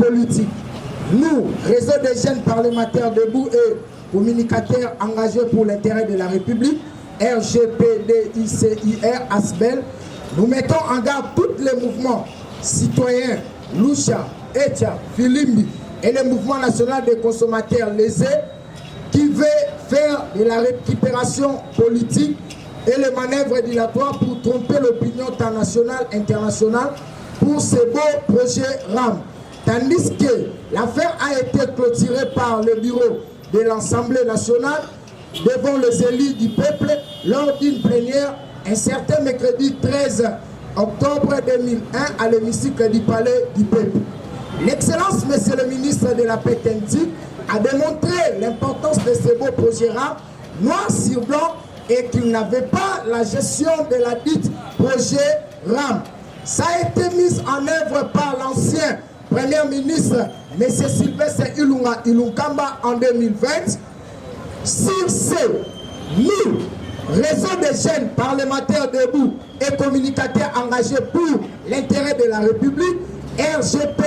politique. Nous, réseau des jeunes parlementaires debout et communicateurs engagés pour l'intérêt de la République, RGPDICIR ASBEL, nous mettons en garde tous les mouvements citoyens, Lucha, Etia, Filimbi et le mouvement national des consommateurs lésés qui veut faire de la récupération politique et les manœuvres dilatoires pour tromper l'opinion internationale pour ces beaux projets RAM. Tandis que l'affaire a été clôturée par le bureau de l'Assemblée nationale devant les élus du peuple lors d'une plénière un certain mercredi 13 octobre 2001 à l'hémicycle du Palais du Peuple. L'excellence, monsieur le ministre de la paix ethnique, a démontré l'importance de ces beaux projets RAM, noir sur blanc, et qu'il n'avait pas la gestion de la dite projet RAM. Ça a été mis en œuvre par l'ancien Premier ministre, M. Sylvestre Ilunkamba, en 2020. Sur ce, nous, réseau des jeunes parlementaires debout et communicateurs engagés pour l'intérêt de la République, RGPDICIR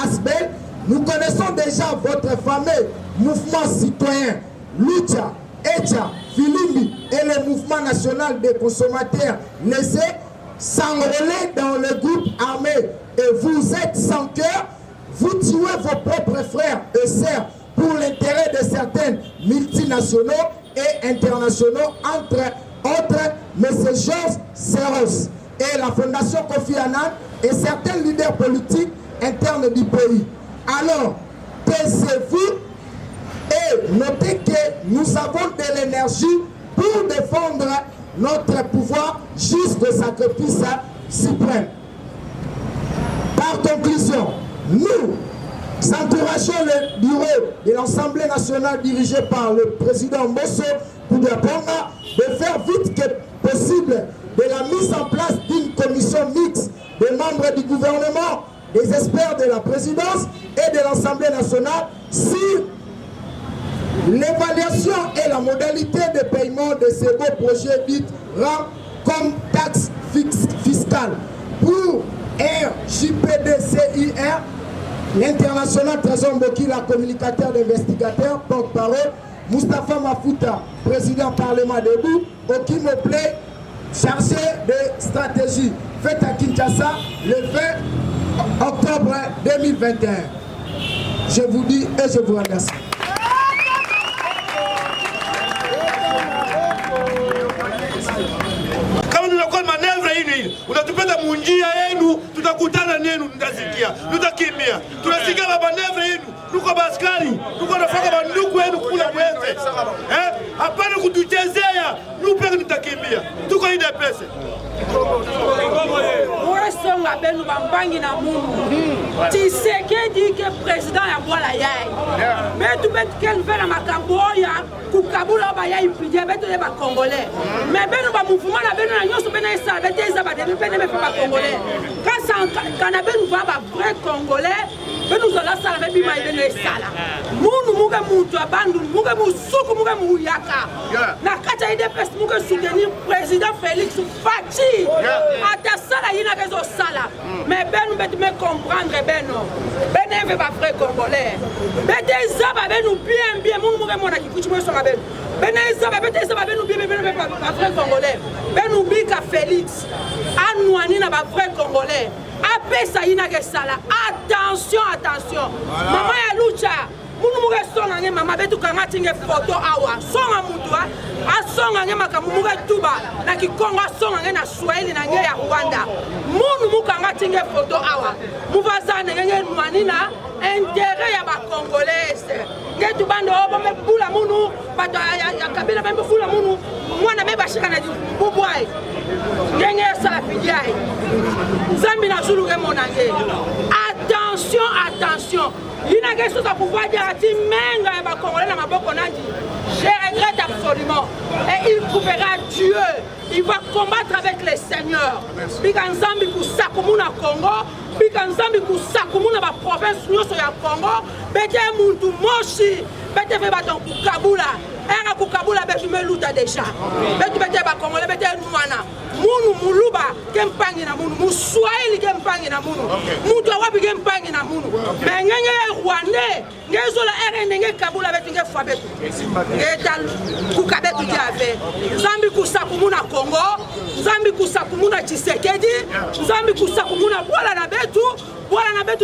ASBEL, nous connaissons déjà votre fameux mouvement citoyen Lucha, Echa, Filimbi et le mouvement national des consommateurs lésés s'enrôler dans le groupe armé et vous êtes sans cœur, vous tuez vos propres frères et sœurs pour l'intérêt de certaines multinationaux et internationaux, entre autres M. Georges Soros et la Fondation Kofi Annan et certains leaders politiques internes du pays. Alors, taisez-vous et notez que nous avons de l'énergie pour défendre notre pouvoir jusqu'au sacrifice suprême. Par conclusion, nous encourageons le bureau de l'Assemblée nationale dirigé par le président Mosso Koudiapanga de faire vite que possible de la mise en place d'une commission mixte des membres du gouvernement, des experts de la présidence et de l'Assemblée nationale sur l'évaluation et la modalité de paiement de ces beaux projets dits RAM comme taxe fiscale. Pour RJPDCIR, l'international Trésor Mboki, la communicateur d'investigateurs, porte-parole, Moustapha Mafuta, président Parlement debout, Oki Moplay, chargé de stratégie, faite à Kinshasa le 20 octobre 2021. Je vous dis et je vous remercie. Kama tunakuwa manevra hili, unatupenda munjia yenu, tutakutana nenu, tutasikia, tutakimbia. Tunasikia manevra yenu, tuko baskari, tuko nafaka banduku yenu kula mweze. Hapana kutuchezea, nupe tutakimbia. Tuko hii pesa. Songa benu bambangi na mungu. Tshisekedi ke président ya bola yai. Betu ken fera makambo ya kukabula ba yai pidie betu le ba congolais. Mais benu ba mouvement na benu na nyoso benu esa bete esa ba de benu me fa congolais. Kana benu va ba vrai congolais. Benu zola sala be bima benu esala. Munu muga mutu abandu muga musuku muga muyaka. Na kata ide pes muga soutenir président Félix Fati. Ata sala yina rezo sala. Mais ben nous me comprendre ben non. Ben ne veut pas vrai congolais. Ben des zaba ben nous bien mon mon na kikuchi mo so ben. Ben des zaba ben nous bien pas vrai congolais. Ben nous bika Félix. Anouani na ba vrai congolais. Apesa yina ke sala. Attention. Maman ya Lucha. Munu muge songa nge mama betu kanga tinge photo awa. Songa mutu asonga nge makamu muge tuba na Kikongo asonga nge na Swahili na nge ya Rwanda. Munu mukanga tinge photo awa. Muvazane nge nwani na intérêt ya ba congolais. Nge tubando obo me bula munu bato ya kabila me bula munu mwana me bashika na bubwai. Nge sala pidiai. Zambi na zulu nge monange. Attention. Il y a quelque chose à pouvoir dire à Timenga et à Congolais dans ma boko nandi. Je regrette absolument. Et il trouvera Dieu. Il va combattre avec les seigneurs. Bikanzambi kusakumuna Congo. Bikanzambi kusakumuna ba province nyoso ya Congo. Bete muntu moshi. Bete fe baton kukabula. Era kukabula betu meluta déjà betu bete ba Congolais bete nuana munu muluba kempangi na munu muswahili kempangi na munu mutu wapi kempangi na munu mengenge Rwandais ngezola RNG kabula betu nge fa betu ngetal kukabetu jave zambi kusakumuna Congo zambi kusakumuna Tshisekedi zambi kusakumuna bwala na betu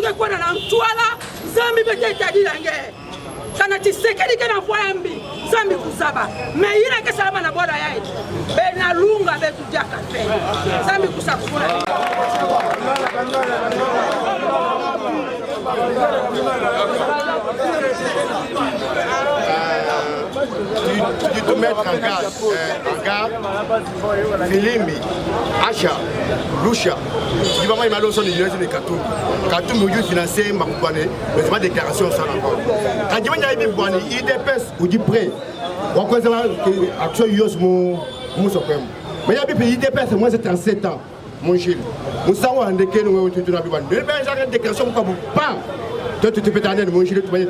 ke kwenda na mtwala zambi bete tadila nge kana Tshisekedi kana fwambi zambi kusaba me yina ke salama na boda yae be na lunga betu jaka fe zambi kusakuna Tu te mettre en garde, Filimbi, Acha, Lusha, tu vas voir les sont de Katoum. Katoum veut financer ma compagnie, mais c'est pas déclaration ça encore. Quand tu vas dire que IDPS ou du prêt, on connaît l'action Yos mon suprême. Mais il y a des IDPS, moi c'est 37 ans, mon Gilles. Nous savons en déclaration, nous avons une déclaration pour pas. Toi, tu peux t'en aller, mon Gilles, tu vas y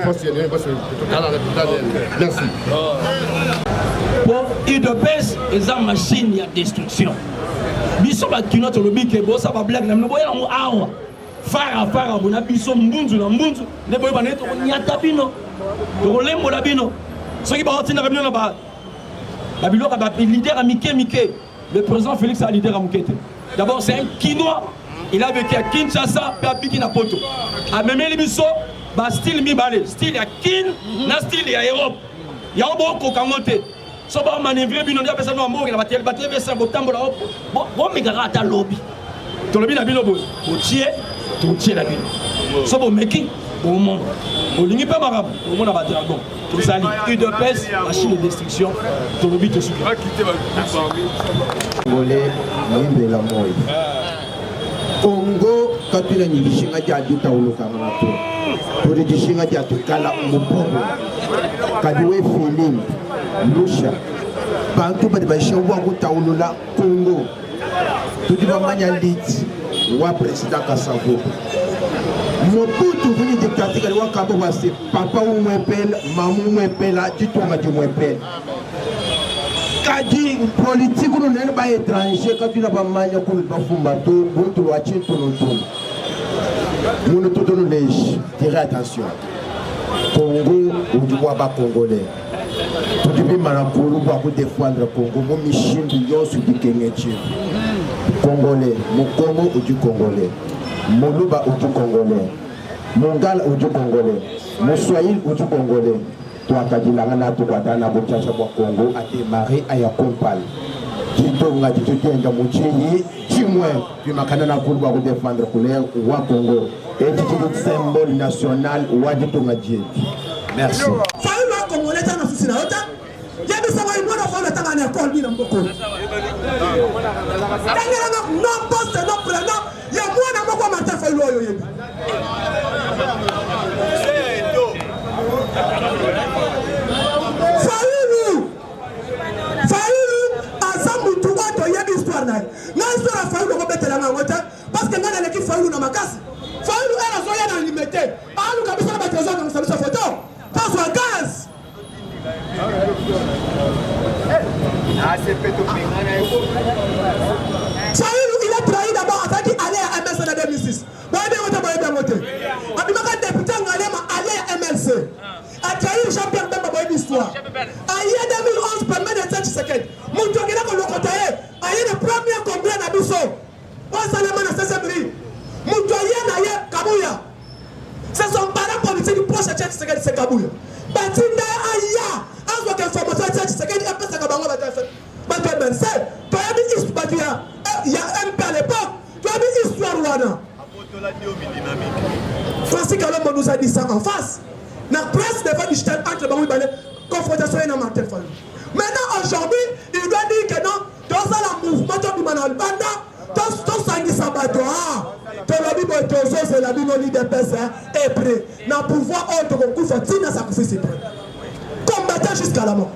fonctionner. Merci. Pour UDPS, ils ont une machine de destruction. Biso ba kinoto lobi ke bosa ba black na mboya mo awa. Fara bona biso mbunzu na mbunzu ne boy ba neto nyata bino. To lembo la bino. Soki ba hotina ka bino na ba. Ba biloka ba leader amike. Le président Félix a leader amukete. D'abord c'est un Kinois. Il a vécu à Kinshasa, puis à Pikina Poto. A même les biso, bah style mi balé, style à Kin, na style à Europe. Il y a un bon cocamote. So ba manœuvrer bino dia pesa no ambo na batel batel pesa botambo la bon megara ta lobby. To lobby na bino bo. To tier la bino. So bo making au monde. Au lingi pas marabe, au monde na ba dragon. To sali UDPS, machine de destruction. To lobby te suki. Congolais, nimbe la moi. Congo katuna nyishinga ja juta uluka nganato. Tole jishinga ja tukala mbobo. Kadiwe Filimbi, Lusha. Bantu badi basha wangu taulula Congo. Tudi bamanya lead wa president Kasavubu. Mobutu vini dictateur wa kabo wase papa umwepel, mamu umwepela, jitonga jumwepel. Kadi politique nous n'est pas étranger quand tu n'as pas manié pour le bafumbato pour te watcher ton auto. Nous ne te donnons les dirais attention. Congo ou du bois bas congolais. Tout du bien malakolo pour défendre Congo. Mon michel du yon sur du kengechi. Congolais, mon Congo ou du congolais. Mon luba ou du congolais. Mon gal ou du congolais. Mon swahili ou du congolais. Toi, Kadilanga na tukata na bochacha kwa Congo a démarré à Yakompal. Kitonga titutenga muchini chimwe pimakana na kulwa ku défendre couleur wa Congo. Et c'est symbole national wa ditonga djé. Merci. Fayu wa Congolais na susina ota. Yebi sawa imona fa na tanga na école bi na mboko. Tangela non poste non prénom, ya mwana moko mata fayu oyo yebi. Parce que dans l'équipe Fayoulou na makasi Fayoulou est la zoya na limité alu kabisa ba trésor comme ça photo passe au gaz Fayoulou il a trahi d'abord en tant qu'aller à MLC en 2006 boybe moté abimaka député ngalema aller à MLC a trahi Jean-Pierre Bemba boybe histoire aïe 2011 permet de 7 secondes mon tokela ko lokotaye aïe le premier congrès na biso c'est son parent politique proche de Tshisekedi c'est Kabouya. Batinda aya, en tant qu'information de Tshisekedi après ça Kabango va faire. Batinda ben c'est, tu as mis histoire il y a un peu à l'époque, tu as mis histoire Rwanda. Francis Kalombo nous a dit ça en face. La presse des fois du Ch'tel entre Bango Balé, confrontation et Martin Fayou. Maintenant aujourd'hui, il doit dire que non, dans un mouvement du Manal Banda. Tout ça qui s'abat c'est la vie de personnes est prêt. N'a pouvoir autre qu'on fait tina sacrifice prêt. Combattons jusqu'à la mort.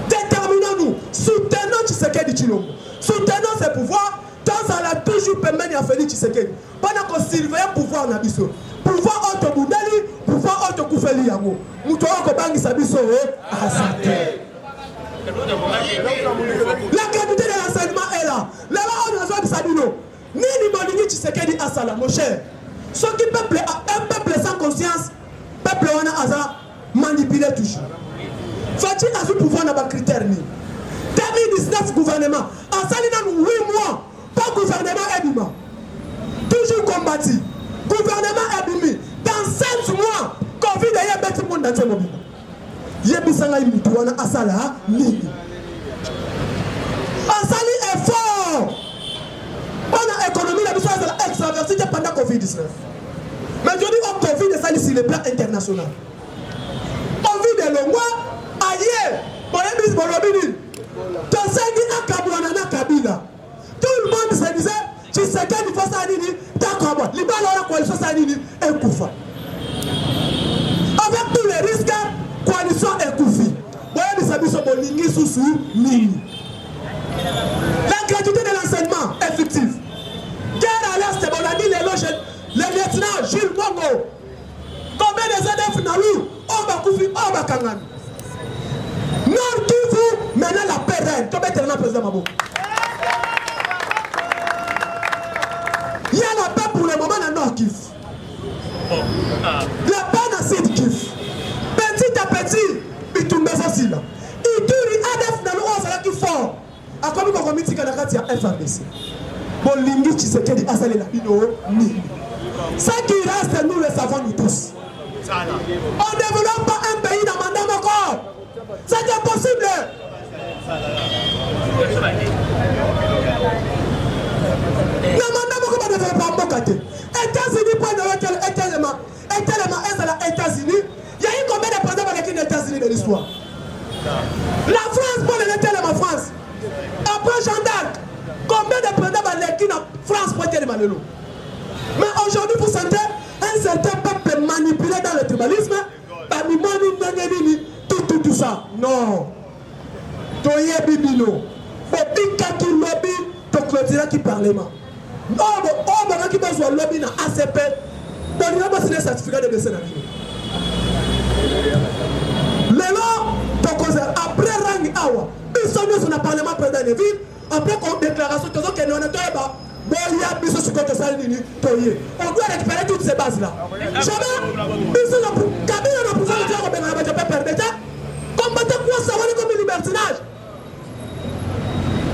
Déterminons-nous, soutenons Tshisekedi Tshilombo. Soutenons ses pouvoirs, tant ça l'a toujours permis à Félix Tshisekedi. Pendant qu'on surveille le pouvoir en abisso. Pouvoir autre Boudeli, pouvoir autre Koufeli Yango. Moutoua Kobangi Sabiso à Sake. La gratuité de l'enseignement est là. Là-bas, on a besoin de Sabino. Ni Molingi Tshisekedi Asala, mon cher. Ce qui peuple, un peuple sans conscience, peuple on a manipulé toujours. Fatih a vu pouvoir dans les critères. 2019 gouvernement. En salinant 8 mois, pas gouvernement Ebima. Toujours combattu. Gouvernement Ebimi. Dans 7 mois, Covid a eu un petit monde dans ce moment. Yebisanga Imutouana Asala, Nini. Asali est fort. On a économie la mission extraversée pendant Covid-19. Mais je dis au Covid est sali sur le plan international. Covid est le mois, ailleurs, pour les bis Bolobini. Tout le monde se disait, tu sais qu'il faut ça nini, d'accord, l'Ibala la coalition ça nini, et Koufa. Avec tous les risques, coalition et Koufi. Voyez, nous sommes sur Bolingi sous Nini. La gratuité de l'enseignement effectif. Guerre à l'Est, on a dit le lieutenant Jules Bongo. Combien de ZF Nalu, Oba Koufi, Oba Kangani. Nord Kivu, maintenant la paix règne. Combien de temps président Mabo? Il y a la paix pour le moment dans Nord Kivu. La paix dans Sud Kivu. Petit à petit, il tombe aussi là. Il tourne ADF dans le 11 là qui fort. A comme on comité Kanakati à FRDC. Bon, Lingi Tshisekedi Asale la Bino, ni. Ça qui reste, nous le savons nous tous. On ne développe pas un pays dans mandat encore. C'est impossible. Le mandat ne va pas développer. États-Unis, point de vue, tellement est à les États-Unis. Il y a eu combien de présidents avec les États-Unis de l'histoire? La France, pour les tellement France. Après Jeanne d'Arc, combien de présidents avec la France pour être malheureux? Mais aujourd'hui, vous sentez un certain peuple manipulé dans le tribalisme. Tout ça. Non. Toye Bibino. Bobika qui lobby, to clôturer qui parlement. Oh, qui besoin lobby dans ACP. Bon, il y a pas de certificat de décès dans la vie. Après Rang Awa, ils sont sur le parlement président de ville. Après qu'on déclaration, on doit récupérer toutes ces bases-là. Jamais, ils sont là pour Kabila n'a pouvoir faire au Bénin, je peux perdre ça. Combattre quoi, ça va comme un libertinage.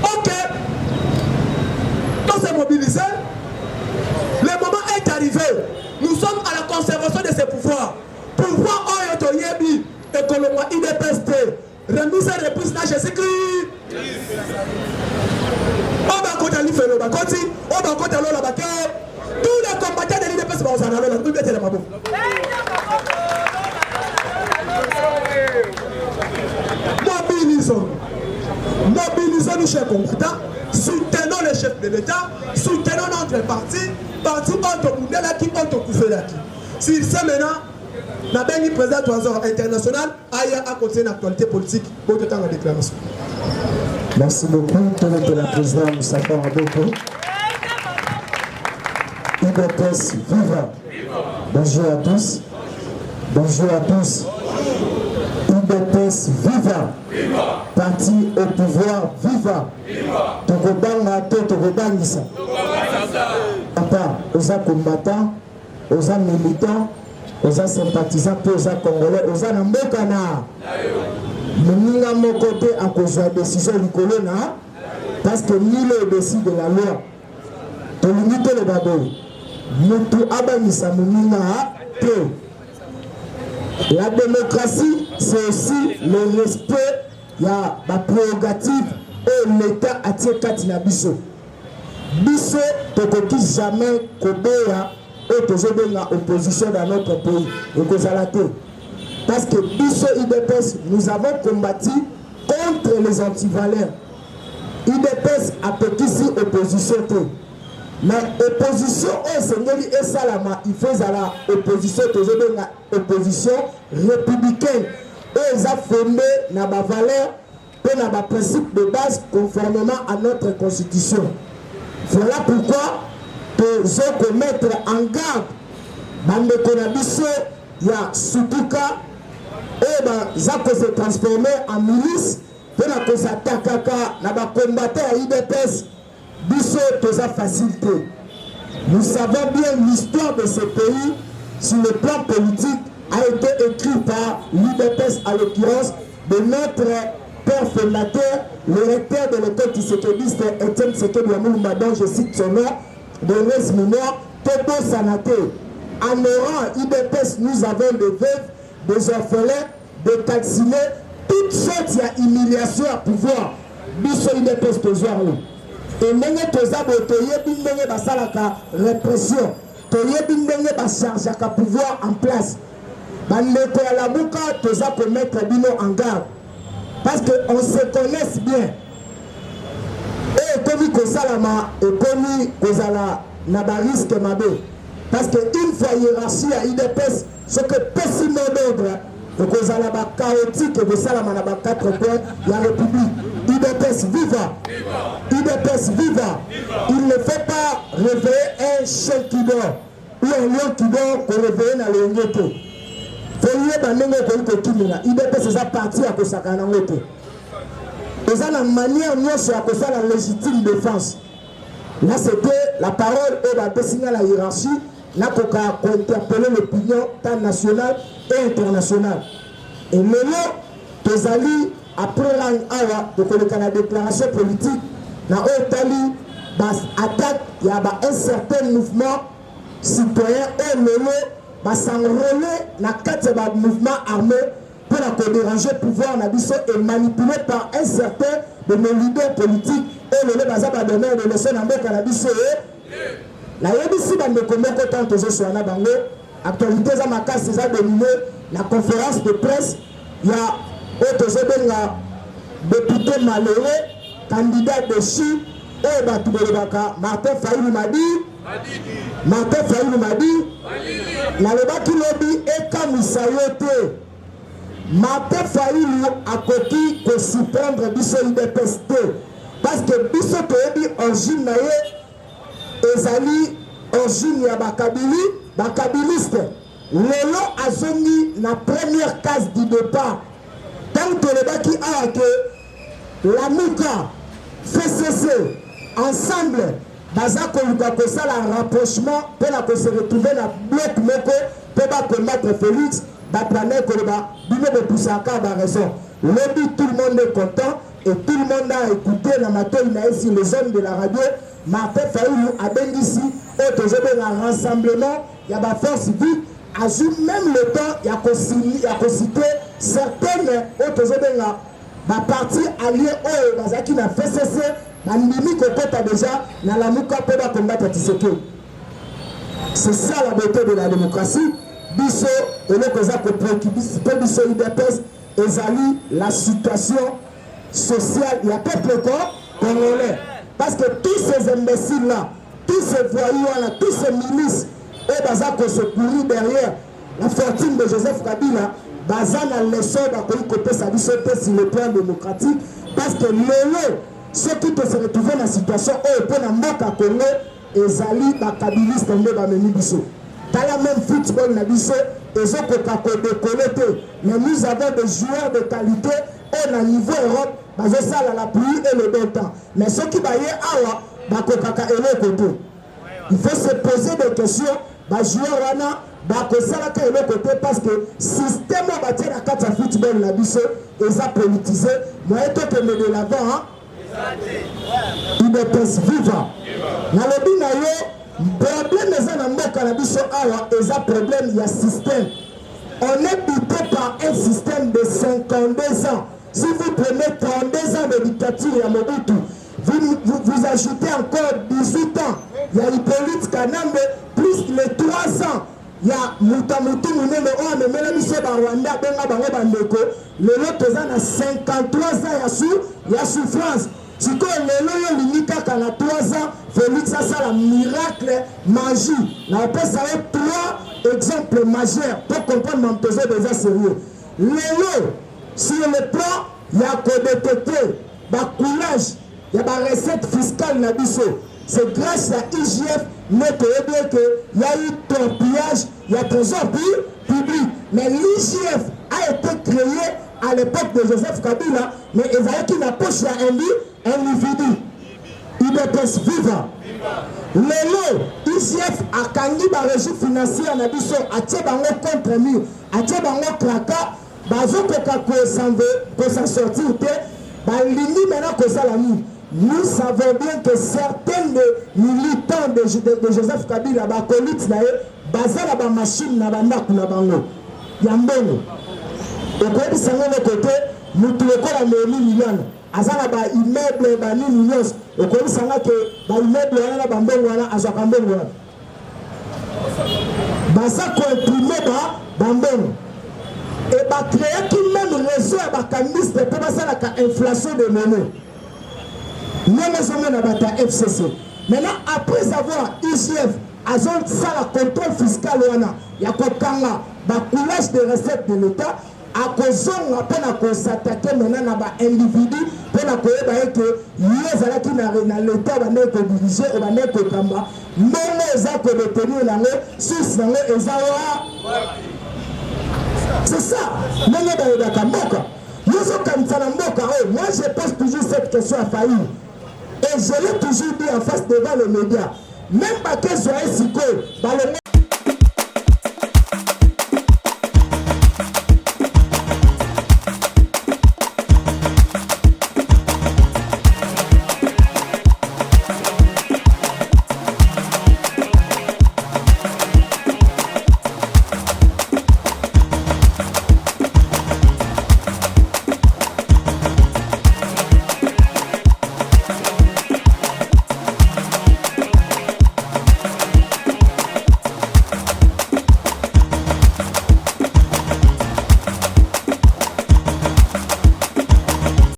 Ok. On s'est mobilisé. Le moment est arrivé. Nous sommes à la conservation de ces pouvoirs. Pouvoir Oyoto Yebi, et que le mois IDPST, remise et reprise dans Jésus-Christ. On va côté l'Ifé, on va côté l'Ola, tous les combattants de l'IDPS vont s'en aller, nous mettons les mabous. Mobilisons nos chefs combattants, soutenons les chefs de l'État, soutenons notre parti autre qui autre Koufelaki. S'il sait maintenant, la dernière présidente international aille à côté de l'actualité politique pour le temps de déclaration. Merci beaucoup, la présidente Moussa Maboko. IDPS, viva! Bonjour à tous. Bonjour à tous. IDPS, viva! Parti au pouvoir, viva! Tokobanga, Tokobangisa. Papa, aux combattants, aux militants, aux sympathisants, aux congolais, aux Nambokana. Moninga mon côté à cause de la décision du colonna, parce que nul est au-dessus de la loi. Tout le monde est d'abord. Mutu Abanisa Moninga. La démocratie, c'est aussi le respect, il y a la prérogative et l'État a tiré Katina Bisso. Bisso, tu ne peux jamais Kobéa et tu es dans l'opposition dans notre pays. Et que ça l'a été. Parce que Bisso IDPS, nous avons combattu contre les antivaleurs. IDPS a petit opposition. Mais opposition, et Salama, il fait la opposition, opposition républicaine. Et ils ont fondé na ba valeur et na ba principe de base conformément à notre constitution. Voilà pourquoi nous allons mettre en garde bande konabiso ya Sutuka et ça peut se transformer en milice pour la cause attaquer na ba combattre à IDPS biso toza facilité. Nous savons bien l'histoire de ce pays sur le plan politique a été écrit par l'IDPS en l'occurrence de notre père fondateur, le recteur de l'école tshisekidiste Etienne Tshisekedi Wamulumba, dont je cite son nom, de Rez Minor, Toto Sanate. En Oran, IDPS, nous avons des veuves, des orphelins, des taxinés, toutes sortes d'humiliations à pouvoir. Biso IDPS tozoarou. Et ndenge tozabo toyebi ndenge basalaka répression, toyebi ndenge bachargeaka pouvoir en place. Bandeko ya lamuka toza komettre bino en garde. Parce qu'on se connaisse bien. Et comme Kosalama et comme Kozala Nabarisque Mabé. Parce qu'une fois hiérarchie à IDPS, ce que pessime d'ordre, Kozala ba chaotique et Kosalama na ba 4 points, la République. IDPS viva. IDPS viva. Il ne fait pas réveiller un chien qui dort ou un lion qui dort qu'on réveille dans le nyoto. Foyer bandenge ko kimina IDPS eza parti à kosaka na ngote. Eza la manière nyonso ya kosala la légitime défense. Là c'était la parole et la décision la hiérarchie là pour interpeller l'opinion tant nationale et internationale. Et maintenant tozali après l'awa de la déclaration politique na otali bas attaque il y a un certain mouvement citoyen et lelo s'enrôler dans 4 mouvements armés pour la déranger le pouvoir et manipulé par un certain de nos leaders politiques et le bazar va donner de leçons dans le cannabis. La YBC dans le commun quand on se soit dans l'actualité à ma casse c'est dominé la conférence de presse. Il y a autre député malheureux candidat de Chi et Martin Fayoulou m'a dit nalobaki lobi ekamwisa yo te Martin Fayoulou akoki kosupprendre biso IDPS te parce que biso toyebi origine na ye ezali origine ya bakabiliste lelo azongi na première case du départ tant tolobaki awa ke lamuka FCC ensemble baza koluka kosala rapprochement pour la se retrouver dans bloc moko pour combattre Félix batane koloba bino de poussaka ba raison lobby tout le monde est content et tout le monde a écouté la matin sur les zones de la radio Martin Fayoulou a bengisi et toujours un rassemblement il y a ba force vive ajoute même le temps il y a cité certaines autres ba parti allié au bazaki na FCC bandimi kokota déjà na la muka pour combattre Tshisekedi. C'est ça la beauté de la démocratie. Biso et le koza ko préoccuper biso IDPS ezali la situation sociale il y a peuple congolais parce que tous ces imbéciles là, tous ces voyous là, tous ces milices et baza ko se courir derrière la fortune de Joseph Kabila baza na leçon d'akoi côté sa biso sur le plan démocratique parce que ceux qui se retrouvent dans la situation où pour la mboka Congo ezali bakabiliste nde bameni biso tala même football na biso ezokoka kodécoller te mais nous avons des joueurs de qualité au niveau Europe bazosala la pluie et le beau temps mais ceux qui baye awa bakokaka eloko te il faut se poser des questions bajoueur wana bakosalaka eloko te parce que système oyo batie na kati ya football na biso eza politisé moyen tokende de l'avant IDPS viva nalobi na yo problème eza na mboka na biso awa eza problème ya système on est buté par un système de 52 ans si vous prenez 32 ans de dictature ya Mobutu vous ajoutez encore 18 ans il y a Hippolyte Kanambe plus les 3 ans il y a Mutamutu Munene o amemela biso ba Rwanda benga bango bandeko lelo toza na 53 ans ya souffrance sikoyo lelo yo lingi kaka na 3 ans Félix asala miracle magie na opesa yo 3 exemples majeurs pour comprendre mon besoin déjà sérieux lelo sur le plan il y a kodétecter ba coulage il y a ba recette fiscale na biso c'est grâce à IGF mais qu'il y a eu torpillage, il y a trésor public. Mais l'IGF a été créé à l'époque de Joseph Kabila, mais ezalaki na poche ya individu. UDPS viva. Lelo, ICF akangi ba régie financière na biso, atie bango contre mur, atie bango kraka, bazo koka ko s'en sortir te, balingi maintenant ko salami. Nous savons bien que certains de militants de Joseph Kabila, bakolite na ye, bazala ba machine na bandaku na bango. Yambongo. Okoyebi sango le côté, mutu lokola memi million. Azala ba immeuble ba ni millions. Okoyebi sanga ke ba immeuble wana ba mbongo wana azwaka mbongo wana. Basa ko imprimer ba mbongo. Et ba créer qui même réseau ya ba kandiste pe basala ka inflation de monnaie. Même sommes na bata FCC. Maintenant après avoir IGF azon sala contrôle fiscal wana ya kokanga ba coulage de recettes de l'État. A kozonga pena ko s'attaquer maintenant na ba individu pena ko yeba que yezala ki na l'État ba ne ko diriger et ba ne ko kamba mbongo eza ko détenir nango sous nango eza wa. C'est ça. Nenge ba yeba mboka. Yozo kamtana mboka oh moi je pose toujours cette question à Faï. Et je l'ai toujours dit en face devant les médias. Même pas que soit siko,